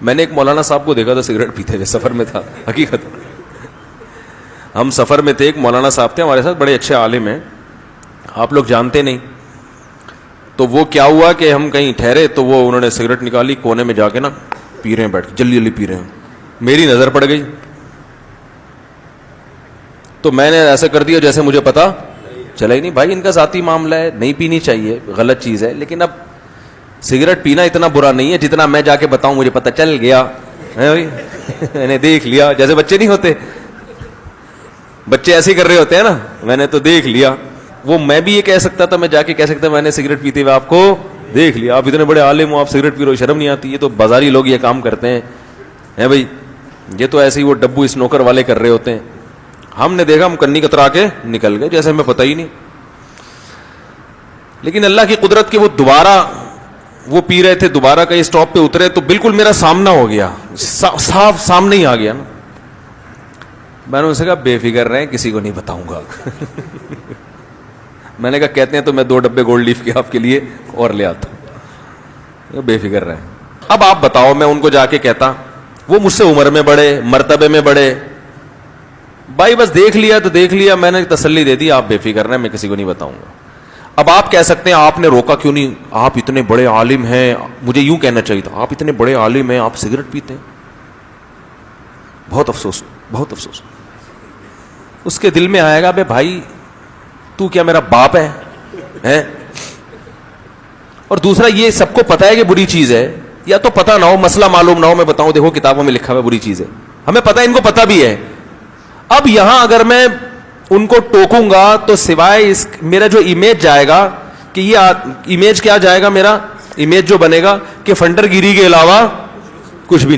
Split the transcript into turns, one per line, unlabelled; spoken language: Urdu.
میں نے ایک مولانا صاحب کو دیکھا تھا سگریٹ پیتے ہوئے, سفر میں تھا, حقیقت ہم سفر میں تھے, ایک مولانا صاحب تھے ہمارے ساتھ, بڑے اچھے عالم ہیں, آپ لوگ جانتے نہیں. تو وہ کیا ہوا کہ ہم کہیں ٹھہرے تو وہ انہوں نے سگریٹ نکالی, کونے میں جا کے نا پی رہے ہیں, بیٹھ کے جلدی جلدی پی رہے ہیں. میری نظر پڑ گئی تو میں نے ایسا کر دیا جیسے مجھے پتا چلا ہی نہیں. بھائی ان کا ذاتی معاملہ ہے, نہیں پینی چاہیے, غلط چیز ہے, لیکن اب سگریٹ پینا اتنا برا نہیں ہے جتنا میں جا کے بتاؤں مجھے پتا چل گیا, میں نے دیکھ لیا. جیسے بچے نہیں ہوتے, بچے ایسے ہی کر رہے ہوتے ہیں نا, میں نے تو دیکھ لیا. وہ میں بھی یہ کہہ سکتا تھا, میں جا کے کہہ سکتا میں نے سگریٹ پیتے ہوئے آپ کو دیکھ لیا, آپ اتنے بڑے عالم ہو, آپ سگریٹ پی رہے ہو, شرم نہیں آتی؟ یہ تو بازاری لوگ یہ کام کرتے ہیں بھائی, یہ تو ایسے ہی وہ ڈبو اسنوکر والے کر رہے ہوتے ہیں. ہم نے دیکھا, ہم کنی کترا کے نکل گئے جیسے ہمیں پتہ ہی نہیں. لیکن اللہ کی قدرت کے وہ دوبارہ وہ پی رہے تھے, دوبارہ کہیں اسٹاپ پہ اترے تو بالکل میرا سامنا ہو گیا, صاف سامنے ہی آ گیا نا. میں نے ان سے کہا بے فکر رہے, کسی کو نہیں بتاؤں گا. میں نے کہا کہتے ہیں تو میں 2 ڈبے گولڈ لیف کے آپ کے لیے اور لے آتا ہوں, بے فکر رہے. اب آپ بتاؤ, میں ان کو جا کے کہتا, وہ مجھ سے عمر میں بڑے, مرتبے میں بڑے, بھائی بس دیکھ لیا تو دیکھ لیا, میں نے تسلی دے دی, آپ بے فکر رہے, میں کسی کو نہیں بتاؤں گا. اب آپ کہہ سکتے ہیں آپ نے روکا کیوں نہیں, آپ اتنے بڑے عالم ہیں, مجھے یوں کہنا چاہیے تھا, آپ اتنے بڑے عالم ہیں, آپ سگریٹ پیتے ہیں. بہت افسوس, بہت افسوس. اس کے دل میں آئے گا, بے بھائی تو کیا میرا باپ ہے؟ اور دوسرا, یہ سب کو پتا ہے کہ بری چیز ہے, یا تو پتا نہ ہو, مسئلہ معلوم نہ ہو, میں بتاؤں دیکھو کتابوں میں لکھا ہوا بری چیز ہے, ہمیں پتا ہے, ان کو پتا بھی ہے. اب یہاں اگر میں ان کو ٹوکوں گا تو سوائے اس میرا جو امیج جائے گا, کہ یہ امیج کیا جائے گا, میرا امیج جو بنے گا کہ فنڈر گیری کے علاوہ کچھ بھی نہیں.